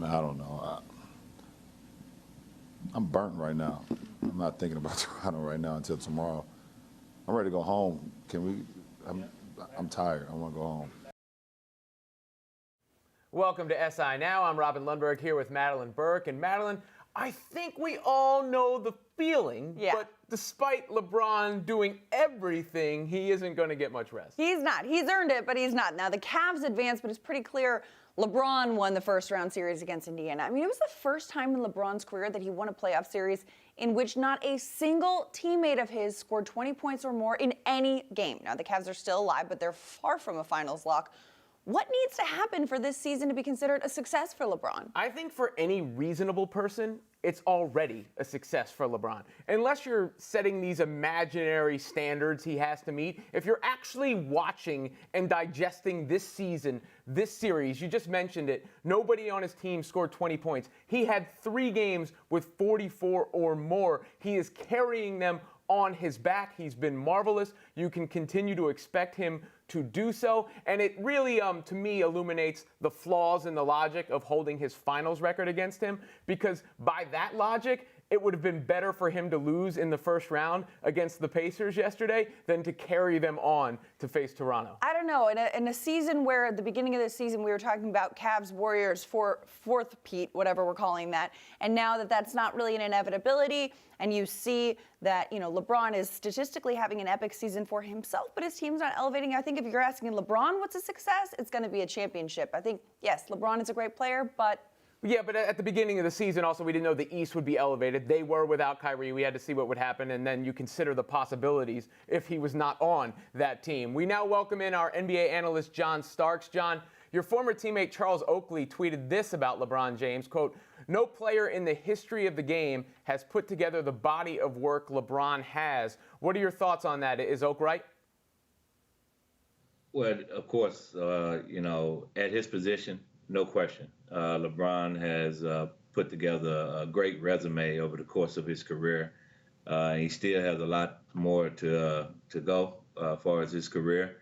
Man, I don't know. I'm burnt right now. I'm not thinking about Toronto right now until tomorrow. I'm ready to go home. Can we? I'm tired. I want to go home. Welcome to SI Now. I'm Robin Lundberg here with Madeline Burke. And Madeline, I think we all know the feeling, but despite LeBron doing everything, he isn't going to get much rest. He's not. He's earned it, but he's not. Now, the Cavs advanced, but it's pretty clear LeBron won the first-round series against Indiana. I mean, it was the first time in LeBron's career that he won a playoff series in which not a single teammate of his scored 20 points or more in any game. Now, the Cavs are still alive, but they're far from a finals lock. What needs to happen for this season to be considered a success for LeBron? I think for any reasonable person, it's already a success for LeBron. Unless you're setting these imaginary standards he has to meet, if you're actually watching and digesting this season, this series, you just mentioned it, nobody on his team scored 20 points. He had 3 games with 44 or more. He is carrying them on his back. He's been marvelous. You can continue to expect him to do so. And it really, to me, illuminates the flaws in the logic of holding his finals record against him, because by that logic, it would have been better for him to lose in the first round against the Pacers yesterday than to carry them on to face Toronto. I don't know. In a season where at the beginning of the season we were talking about Cavs Warriors for fourth Pete, whatever we're calling that, and now that that's not really an inevitability, and you see that, you know, LeBron is statistically having an epic season for himself, but his team's not elevating. I think if you're asking LeBron what's a success, it's going to be a championship. I think, yes, LeBron is a great player, but yeah, but at the beginning of the season, also, we didn't know the East would be elevated. They were without Kyrie. We had to see what would happen, and then you consider the possibilities if he was not on that team. We now welcome in our NBA analyst, John Starks. John, your former teammate Charles Oakley tweeted this about LeBron James, quote, "No player in the history of the game has put together the body of work LeBron has." What are your thoughts on that? Is Oak right? Well, of course, you know, at his position, no question. LeBron has put together a great resume over the course of his career. He still has a lot more to go as far as his career.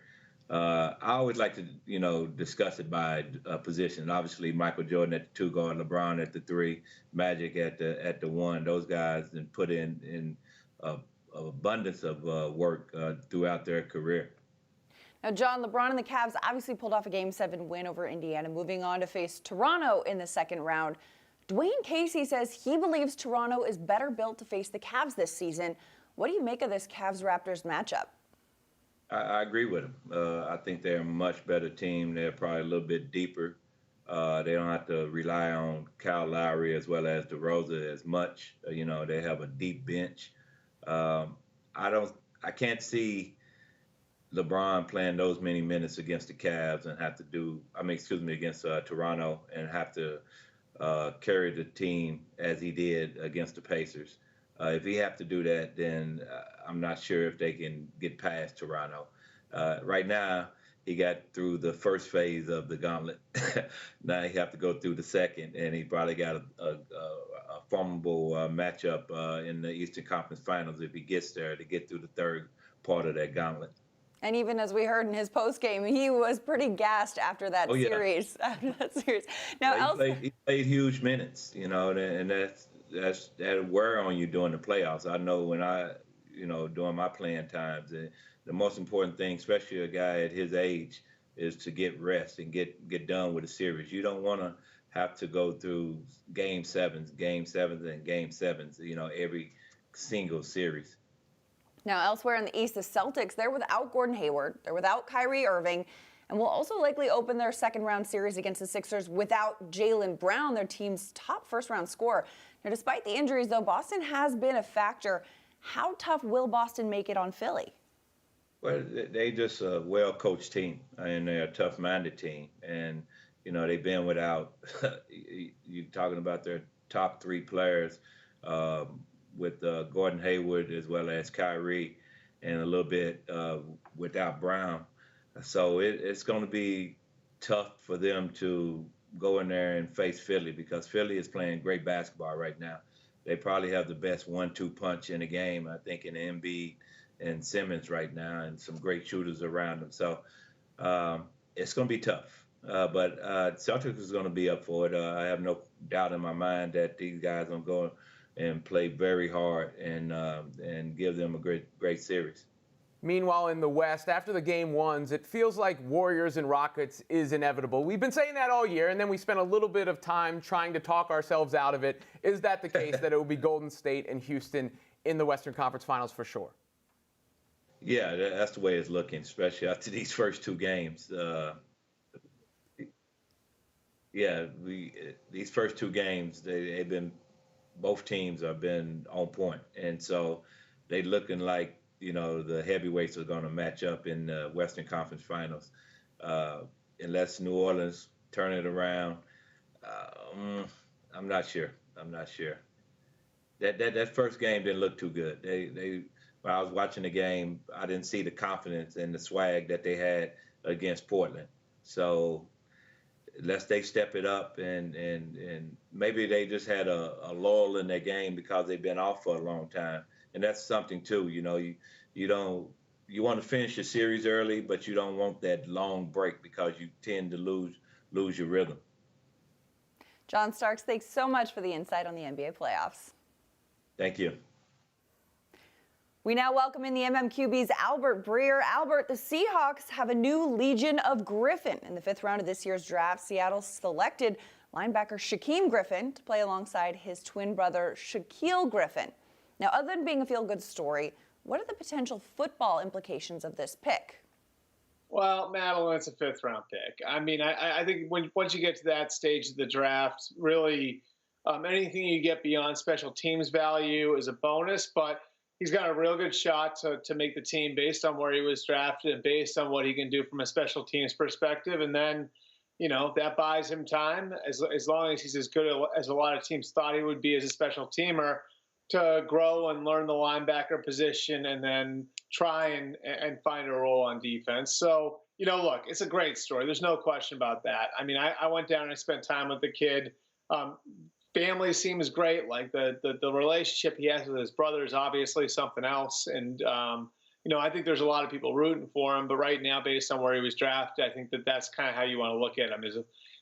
I always like to, you know, discuss it by position. Obviously, Michael Jordan at the 2 guard, LeBron at the 3, Magic at the 1. Those guys then put in abundance of work throughout their career. now, John, LeBron and the Cavs obviously pulled off a Game 7 win over Indiana, moving on to face Toronto in the second round. Dwayne Casey says he believes Toronto is better built to face the Cavs this season. What do you make of this Cavs-Raptors matchup? I agree with him. I think they're a much better team. They're probably a little bit deeper. They don't have to rely on Kyle Lowry as well as DeRozan as much. You know, they have a deep bench. I can't see LeBron playing those many minutes against the Cavs and have to against Toronto and have to carry the team as he did against the Pacers. If he have to do that, then I'm not sure if they can get past Toronto. Right now, he got through the first phase of the gauntlet. Now he have to go through the second, and he probably got a formidable matchup in the Eastern Conference Finals if he gets there to get through the third part of that gauntlet. And even as we heard in his postgame, he was pretty gassed after that series. Now, he played huge minutes, you know, and that wear on you during the playoffs. I know when during my playing times, the most important thing, especially a guy at his age, is to get rest and get done with a series. You don't want to have to go through game sevens, and game sevens, you know, every single series. Now, elsewhere in the East, the Celtics, they're without Gordon Hayward, they're without Kyrie Irving, and will also likely open their second-round series against the Sixers without Jaylen Brown, their team's top first-round scorer. Now, despite the injuries, though, Boston has been a factor. How tough will Boston make it on Philly? Well, they just a well-coached team, and they're a tough-minded team. And, you know, they've been without, you're talking about their top 3 players, with Gordon Hayward as well as Kyrie, and a little bit without Brown. So it's going to be tough for them to go in there and face Philly, because Philly is playing great basketball right now. They probably have the best 1-2 punch in the game, I think, in Embiid and Simmons right now, and some great shooters around them. So it's going to be tough. But Celtics is going to be up for it. I have no doubt in my mind that these guys are going to go and play very hard and give them a great series. Meanwhile, in the West, after the game ones, it feels like Warriors and Rockets is inevitable. We've been saying that all year, and then we spent a little bit of time trying to talk ourselves out of it. Is that the case that it will be Golden State and Houston in the Western Conference Finals for sure? Yeah, that's the way it's looking, especially after these first two games. These first two games, they've been, both teams have been on point, and so they looking like, you know, the heavyweights are going to match up in the Western Conference Finals. Unless New Orleans turn it around, I'm not sure. That first game didn't look too good. When I was watching the game, I didn't see the confidence and the swag that they had against Portland. So unless they step it up and maybe they just had a lull in their game because they've been off for a long time. And that's something too, you know, you want to finish your series early, but you don't want that long break because you tend to lose your rhythm. John Starks, thanks so much for the insight on the NBA playoffs. Thank you. We now welcome in the MMQB's Albert Breer. Albert, the Seahawks have a new Legion of Griffin. In the 5th round of this year's draft, Seattle selected linebacker Shaquem Griffin to play alongside his twin brother Shaquille Griffin. Now, other than being a feel-good story, what are the potential football implications of this pick? Well, Madeline, it's a 5th-round pick. I mean, I think once you get to that stage of the draft, really anything you get beyond special teams value is a bonus, but he's got a real good shot to make the team based on where he was drafted and based on what he can do from a special teams perspective. And then, you know, that buys him time as long as he's as good as a lot of teams thought he would be as a special teamer to grow and learn the linebacker position and then try and find a role on defense. So, you know, look, it's a great story. There's no question about that. I mean, I went down and I spent time with the kid. Family seems great. Like the relationship he has with his brother is obviously something else. And, you know, I think there's a lot of people rooting for him. But right now, based on where he was drafted, I think that's kind of how you want to look at him.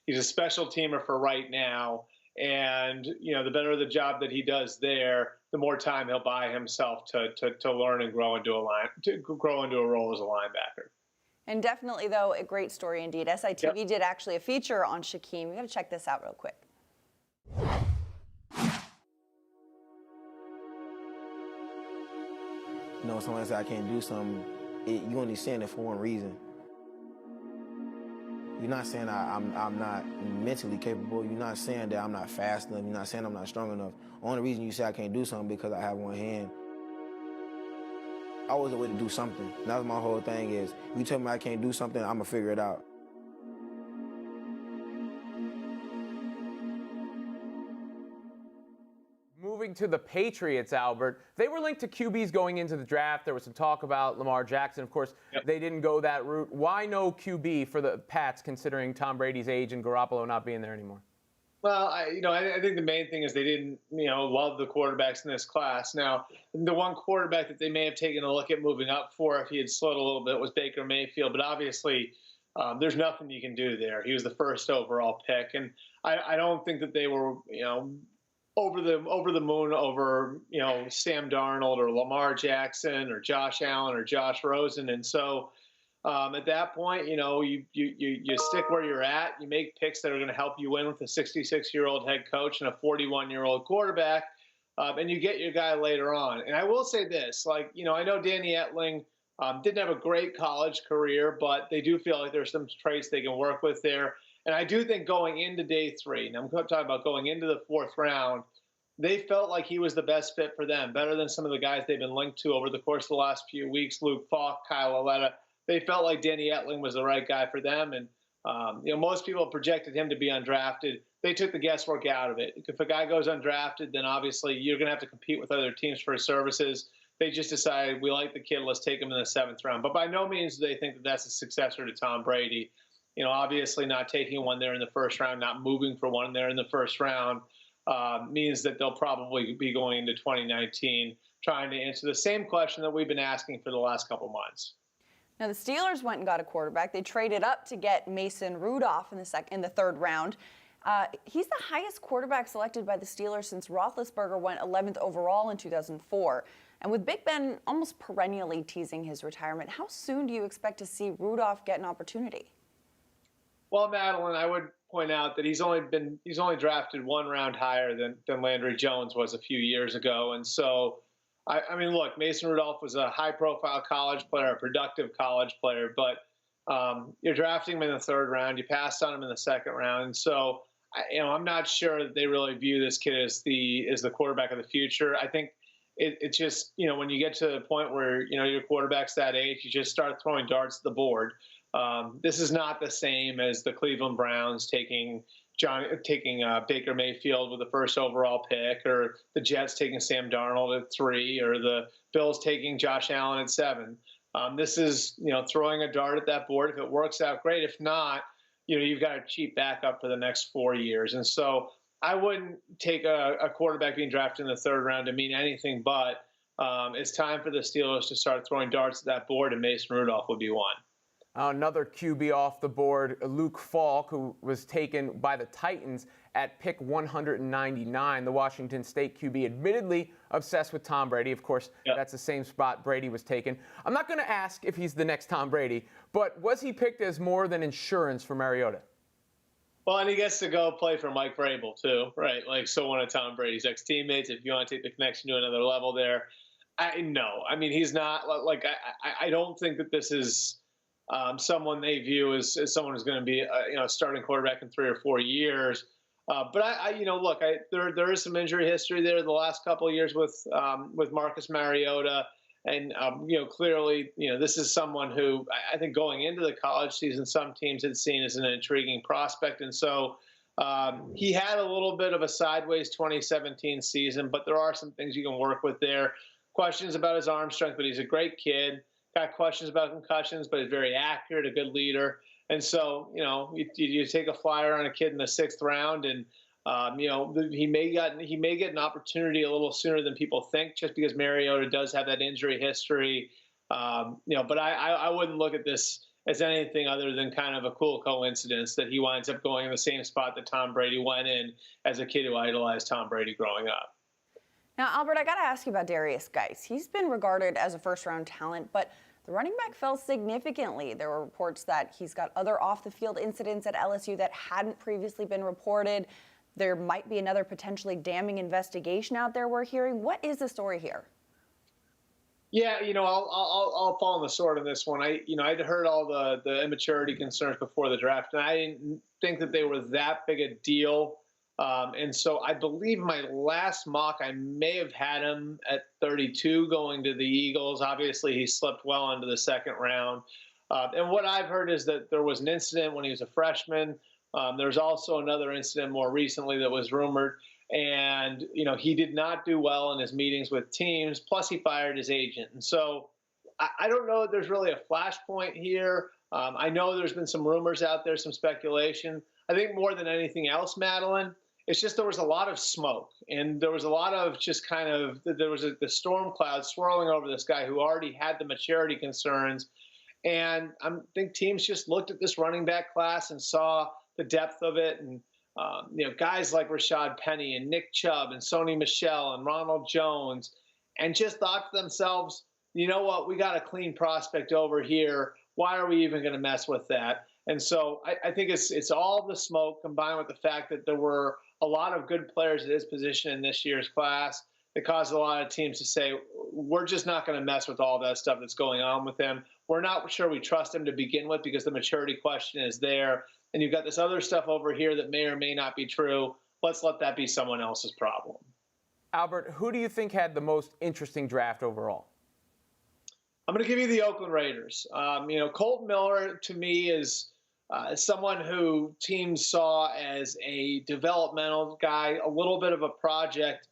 He's a special teamer for right now. And, you know, the better the job that he does there, the more time he'll buy himself to learn and grow into a role as a linebacker. And definitely, though, a great story indeed. SITV did actually a feature on Shaquem. We got to check this out real quick. You know, someone said I can't do something, you only saying it for one reason. You're not saying I'm not mentally capable. You're not saying that I'm not fast enough. You're not saying I'm not strong enough. Only reason you say I can't do something because I have one hand. I always a way to do something. And that's my whole thing is, if you tell me I can't do something, I'm going to figure it out. Moving to the Patriots, Albert, they were linked to QBs going into the draft. There was some talk about Lamar Jackson. Of course, They didn't go that route. Why no QB for the Pats, considering Tom Brady's age and Garoppolo not being there anymore? Well, I think the main thing is they didn't, love the quarterbacks in this class. Now, the one quarterback that they may have taken a look at moving up for if he had slowed a little bit was Baker Mayfield. But obviously, there's nothing you can do there. He was the first overall pick. And I don't think that they were, over the moon over, Sam Darnold or Lamar Jackson or Josh Allen or Josh Rosen. And so at that point, you stick where you're at. You make picks that are going to help you win with a 66-year-old head coach and a 41-year-old quarterback, and you get your guy later on. And I will say this, I know Danny Etling didn't have a great college career, but they do feel like there's some traits they can work with there. And I do think going into day 3, and I'm talking about going into the 4th round, they felt like he was the best fit for them, better than some of the guys they've been linked to over the course of the last few weeks, Luke Falk, Kyle Aletta. They felt like Danny Etling was the right guy for them. And, most people projected him to be undrafted. They took the guesswork out of it. If a guy goes undrafted, then obviously you're going to have to compete with other teams for his services. They just decided, we like the kid, let's take him in the 7th round. But by no means do they think that that's a successor to Tom Brady. Obviously not taking one there in the 1st round, not moving for one there in the 1st round means that they'll probably be going into 2019 trying to answer the same question that we've been asking for the last couple months. Now, the Steelers went and got a quarterback. They traded up to get Mason Rudolph in the third round. He's the highest quarterback selected by the Steelers since Roethlisberger went 11th overall in 2004. And with Big Ben almost perennially teasing his retirement, how soon do you expect to see Rudolph get an opportunity? Well, Madeline, I would point out that he's only drafted one round higher than Landry Jones was a few years ago. And so, I mean, look, Mason Rudolph was a high-profile college player, a productive college player, but you're drafting him in the third round. You passed on him in the second round. And so, I'm not sure that they really view this kid as the quarterback of the future. I think it's just, when you get to the point where, your quarterback's that age, you just start throwing darts at the board. This is not the same as the Cleveland Browns taking Baker Mayfield with the first overall pick, or the Jets taking Sam Darnold at 3, or the Bills taking Josh Allen at 7. This is, throwing a dart at that board. If it works out, great. If not, you've got a cheap backup for the next 4 years. And so I wouldn't take a quarterback being drafted in the third round to mean anything but it's time for the Steelers to start throwing darts at that board, and Mason Rudolph would be one. Another QB off the board, Luke Falk, who was taken by the Titans at pick 199. The Washington State QB, admittedly obsessed with Tom Brady. Of course, That's the same spot Brady was taken. I'm not going to ask if he's the next Tom Brady, but was he picked as more than insurance for Mariota? Well, and he gets to go play for Mike Vrabel, too, right? Like, so one of Tom Brady's ex-teammates, if you want to take the connection to another level there. I mean, he's not, like, I don't think that this is someone they view as someone who's going to be a starting quarterback in 3 or 4 years. But look, there is some injury history there the last couple of years with Marcus Mariota, and clearly, this is someone who I think going into the college season, some teams had seen as an intriguing prospect, and so he had a little bit of a sideways 2017 season, but there are some things you can work with there. Questions about his arm strength, but he's a great kid. Got questions about concussions, but he's very accurate, a good leader. And so, you take a flyer on a kid in the 6th round, and he may get an opportunity a little sooner than people think, just because Mariota does have that injury history. But I wouldn't look at this as anything other than kind of a cool coincidence that he winds up going in the same spot that Tom Brady went in as a kid who idolized Tom Brady growing up. Now, Albert, I got to ask you about Darius Guice. He's been regarded as a first-round talent, but the running back fell significantly. There were reports that he's got other off-the-field incidents at LSU that hadn't previously been reported. There might be another potentially damning investigation out there we're hearing. What is the story here? Yeah, I'll fall on the sword on this one. I'd heard all the immaturity concerns before the draft, and I didn't think that they were that big a deal. And so I believe my last mock, I may have had him at 32 going to the Eagles. Obviously, he slipped well into the second round. And what I've heard is that there was an incident when he was a freshman. There's also another incident more recently that was rumored. And, he did not do well in his meetings with teams. Plus, he fired his agent. And so I don't know that there's really a flashpoint here. I know there's been some rumors out there, some speculation. I think more than anything else, Madeline, it's just there was a lot of smoke, and there was a lot of just kind of the storm cloud swirling over this guy who already had the maturity concerns. And I think teams just looked at this running back class and saw the depth of it. And, guys like Rashad Penny and Nick Chubb and Sony Michel and Ronald Jones, and just thought to themselves, you know what, we got a clean prospect over here. Why are we even going to mess with that? And so I think it's all the smoke combined with the fact that there were a lot of good players at his position in this year's class that caused a lot of teams to say, we're just not going to mess with all that stuff that's going on with him. We're not sure we trust him to begin with because the maturity question is there. And you've got this other stuff over here that may or may not be true. Let's let that be someone else's problem. Albert, who do you think had the most interesting draft overall? I'm going to give you the Oakland Raiders. Colton Miller, to me, is someone who teams saw as a developmental guy, a little bit of a project.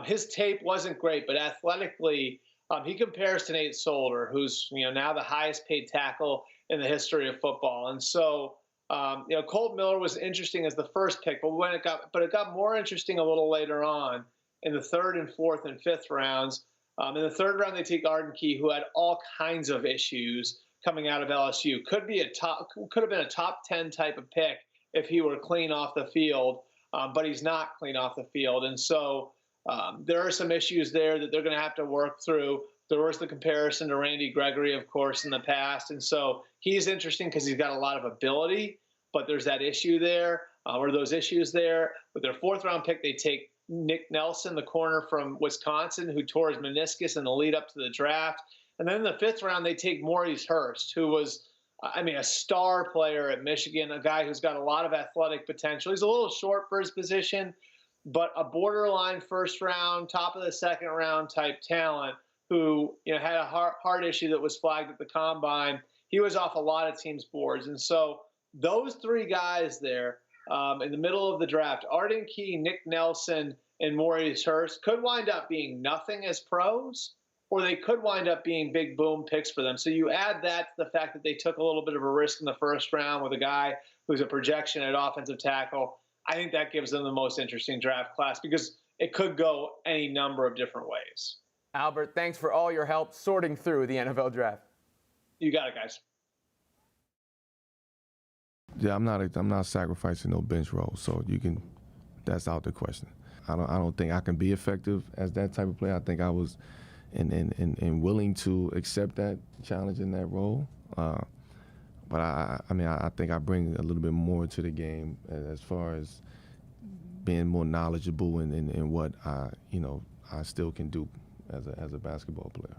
His tape wasn't great, but athletically, he compares to Nate Solder, who's now the highest paid tackle in the history of football. And so, Colton Miller was interesting as the first pick, but it got more interesting a little later on in the 3rd and 4th and 5th rounds. In the 3rd round, they take Arden Key, who had all kinds of issues coming out of LSU. Could have been a top 10 type of pick if he were clean off the field, but he's not clean off the field. And so there are some issues there that they're going to have to work through. There was the comparison to Randy Gregory, of course, in the past. And so he's interesting because he's got a lot of ability, but there's that issue there, or those issues there. With their 4th-round pick, they take Nick Nelson, the corner from Wisconsin, who tore his meniscus in the lead up to the draft. And then in the 5th round, they take Maurice Hurst, who was, a star player at Michigan, a guy who's got a lot of athletic potential. He's a little short for his position, but a borderline 1st round, top of the 2nd round type talent who had a heart issue that was flagged at the combine. He was off a lot of teams' boards. And so those 3 guys there in the middle of the draft, Arden Key, Nick Nelson, and Maurice Hurst, could wind up being nothing as pros, or they could wind up being big boom picks for them. So you add that to the fact that they took a little bit of a risk in the 1st round with a guy who's a projection at offensive tackle. I think that gives them the most interesting draft class because it could go any number of different ways. Albert, thanks for all your help sorting through the NFL draft. You got it, guys. Yeah, I'm not sacrificing no bench role, so that's out the question. I don't think I can be effective as that type of player. I think I was and willing to accept that challenge in that role. But I think I bring a little bit more to the game as far as being more knowledgeable in what I still can do as a basketball player.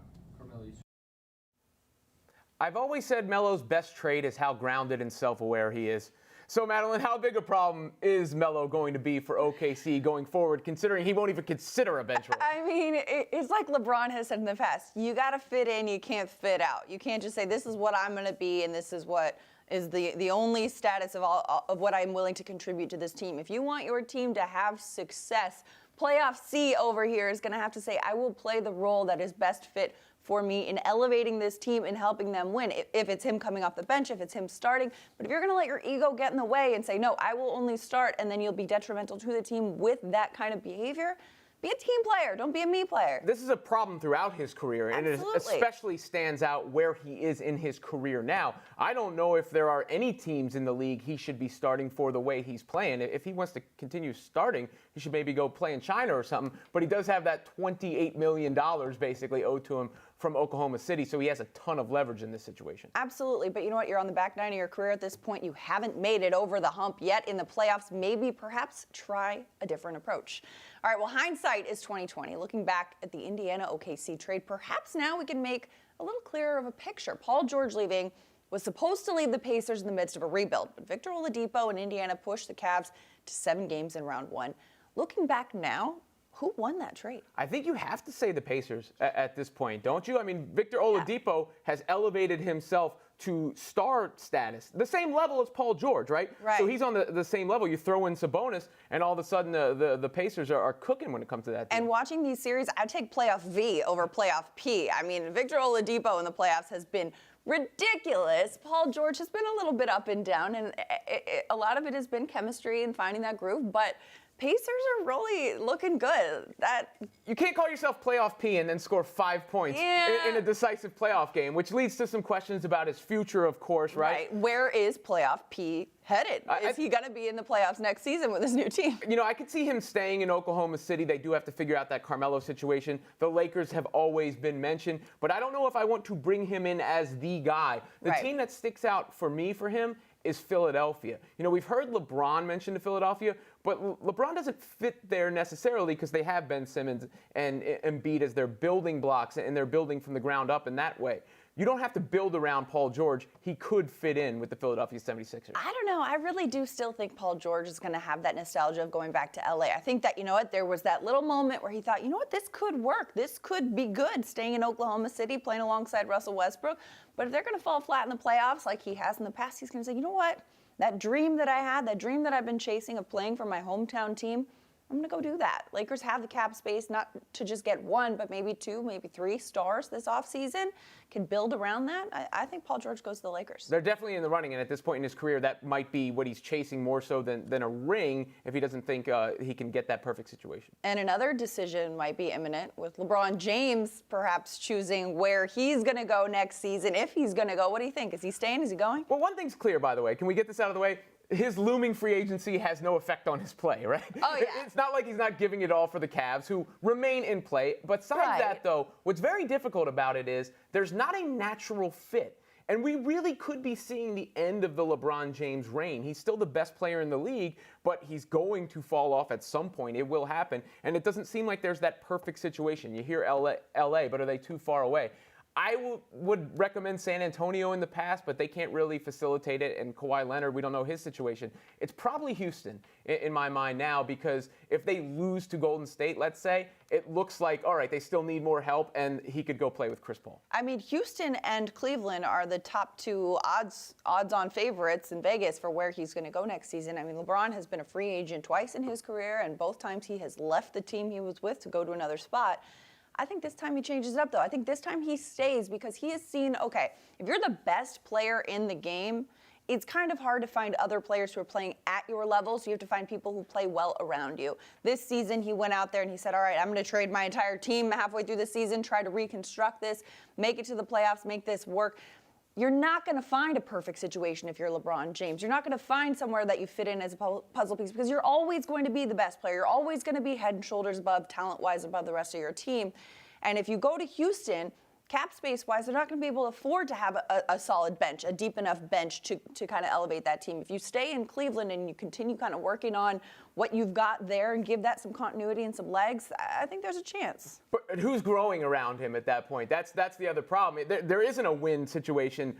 I've always said Melo's best trait is how grounded and self-aware he is. So, Madeline, how big a problem is Melo going to be for OKC going forward, considering he won't even consider a bench role? I mean, it's like LeBron has said in the past. You got to fit in, you can't fit out. You can't just say, this is what I'm going to be, and this is what is the only status of what I'm willing to contribute to this team. If you want your team to have success, Playoff C over here is going to have to say, I will play the role that is best fit for me in elevating this team and helping them win. If it's him coming off the bench, if it's him starting. But if you're going to let your ego get in the way and say, no, I will only start, and then you'll be detrimental to the team with that kind of behavior, be a team player. Don't be a me player. This is a problem throughout his career, and it especially stands out where he is in his career now. I don't know if there are any teams in the league he should be starting for the way he's playing. If he wants to continue starting, he should maybe go play in China or something. But he does have that $28 million basically owed to him from Oklahoma City, so he has a ton of leverage in this situation. Absolutely, but you know what? You're on the back nine of your career at this point. You haven't made it over the hump yet in the playoffs. Maybe, perhaps, try a different approach. All right, well, hindsight is 2020. Looking back at the Indiana-OKC trade, perhaps now we can make a little clearer of a picture. Paul George leaving was supposed to leave the Pacers in the midst of a rebuild, but Victor Oladipo and Indiana pushed the Cavs to 7 games in round 1. Looking back now, who won that trade? I think you have to say the Pacers at this point, don't you? I mean, Victor Oladipo has elevated himself to star status, the same level as Paul George, right? Right. So he's on the same level. You throw in Sabonis, and all of a sudden the Pacers are cooking when it comes to that team. And watching these series, I'd take playoff V over playoff P. I mean, Victor Oladipo in the playoffs has been ridiculous. Paul George has been a little bit up and down, and a lot of it has been chemistry and finding that groove, but Pacers are really looking good. You can't call yourself playoff P and then score 5 points in a decisive playoff game, which leads to some questions about his future, of course, right? Where is playoff P headed? Is he going to be in the playoffs next season with his new team? You know, I could see him staying in Oklahoma City. They do have to figure out that Carmelo situation. The Lakers have always been mentioned, but I don't know if I want to bring him in as the guy. The team that sticks out for him is Philadelphia. You know, we've heard LeBron mention to Philadelphia, but LeBron doesn't fit there necessarily because they have Ben Simmons and Embiid as their building blocks, and they're building from the ground up in that way. You don't have to build around Paul George. He could fit in with the Philadelphia 76ers. I don't know. I really do still think Paul George is going to have that nostalgia of going back to LA. I think that, you know what, there was that little moment where he thought, you know what, this could work. This could be good, staying in Oklahoma City, playing alongside Russell Westbrook. But if they're going to fall flat in the playoffs like he has in the past, he's going to say, you know what, that dream that I had, that dream that I've been chasing of playing for my hometown team, I'm going to go do that. Lakers have the cap space not to just get one, but maybe two, maybe three stars this offseason. Can build around that. I think Paul George goes to the Lakers. They're definitely in the running, and at this point in his career, that might be what he's chasing more so than a ring if he doesn't think he can get that perfect situation. And another decision might be imminent with LeBron James perhaps choosing where he's going to go next season, if he's going to go. What do you think? Is he staying? Is he going? Well, one thing's clear, by the way. Can we get this out of the way? His looming free agency has no effect on his play, right? Oh, yeah. It's not like he's not giving it all for the Cavs, who remain in play. But besides that, though, what's very difficult about it is there's not a natural fit. And we really could be seeing the end of the LeBron James reign. He's still the best player in the league, but he's going to fall off at some point. It will happen. And it doesn't seem like there's that perfect situation. You hear LA, but are they too far away? I would recommend San Antonio in the past, but they can't really facilitate it. And Kawhi Leonard, we don't know his situation. It's probably Houston in my mind now, because if they lose to Golden State, let's say, it looks like, all right, they still need more help, and he could go play with Chris Paul. I mean, Houston and Cleveland are the top two odds-on favorites in Vegas for where he's going to go next season. I mean, LeBron has been a free agent twice in his career, and both times he has left the team he was with to go to another spot. I think this time he changes it up, though. I think this time he stays because he has seen, okay, if you're the best player in the game, it's kind of hard to find other players who are playing at your level, so you have to find people who play well around you. This season, he went out there and he said, all right, I'm going to trade my entire team halfway through the season, try to reconstruct this, make it to the playoffs, make this work. You're not going to find a perfect situation if you're LeBron James. You're not going to find somewhere that you fit in as a puzzle piece because you're always going to be the best player. You're always going to be head and shoulders above, talent-wise, above the rest of your team. And if you go to Houston, cap space-wise, they're not going to be able to afford to have a solid bench, a deep enough bench to kind of elevate that team. If you stay in Cleveland and you continue kind of working on what you've got there and give that some continuity and some legs, I think there's a chance. But who's growing around him at that point? That's the other problem. There isn't a win situation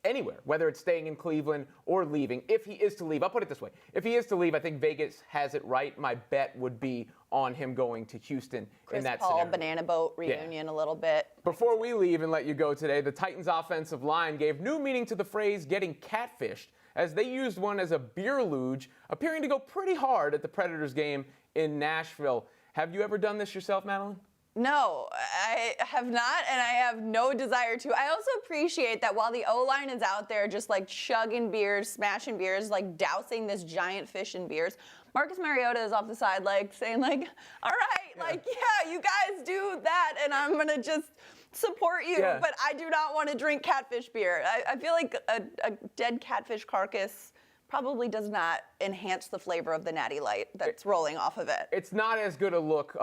anywhere, whether it's staying in Cleveland or leaving. If he is to leave, I'll put it this way. If he is to leave, I think Vegas has it right. My bet would be on him going to Houston in that Chris Paul, scenario. banana boat reunion a little bit. Before we leave and let you go today, the Titans offensive line gave new meaning to the phrase getting catfished, as they used one as a beer luge, appearing to go pretty hard at the Predators game in Nashville. Have you ever done this yourself, Madeline? No, I have not, and I have no desire to. I also appreciate that while the O-line is out there just like chugging beers, smashing beers, like dousing this giant fish in beers, Marcus Mariota is off the side like saying like, all right, like, yeah, you guys do that, and I'm going to just support you, but I do not want to drink catfish beer. I feel like a dead catfish carcass probably does not enhance the flavor of the natty light that's rolling off of it. It's not as good a look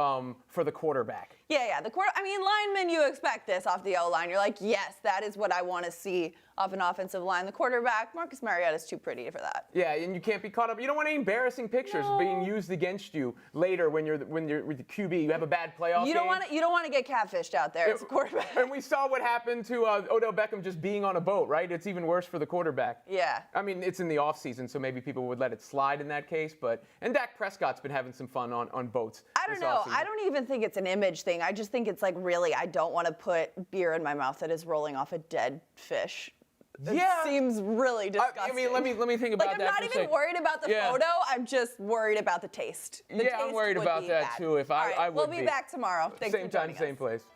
for the quarterback. Yeah, I mean, linemen, you expect this off the O-line. You're like, yes, that is what I want to see off an offensive line. The quarterback, Marcus Mariota, is too pretty for that. Yeah, and you can't be caught up. You don't want any embarrassing pictures being used against you later when you're with the QB. You have a bad playoff game. You don't want to get catfished out there as a quarterback. And we saw what happened to Odell Beckham just being on a boat, right? It's even worse for the quarterback. Yeah. I mean, it's in the offseason, so maybe people would let it slide in that case. And Dak Prescott's been having some fun on boats. I don't know. I don't even think it's an image thing. I just think it's like, really, I don't want to put beer in my mouth that is rolling off a dead fish. It seems really disgusting. I mean, let me think about that. I'm not even worried about the photo. I'm just worried about the taste. I'm worried about that too. If I would we'll be back tomorrow. Thanks same for time, joining same us. place.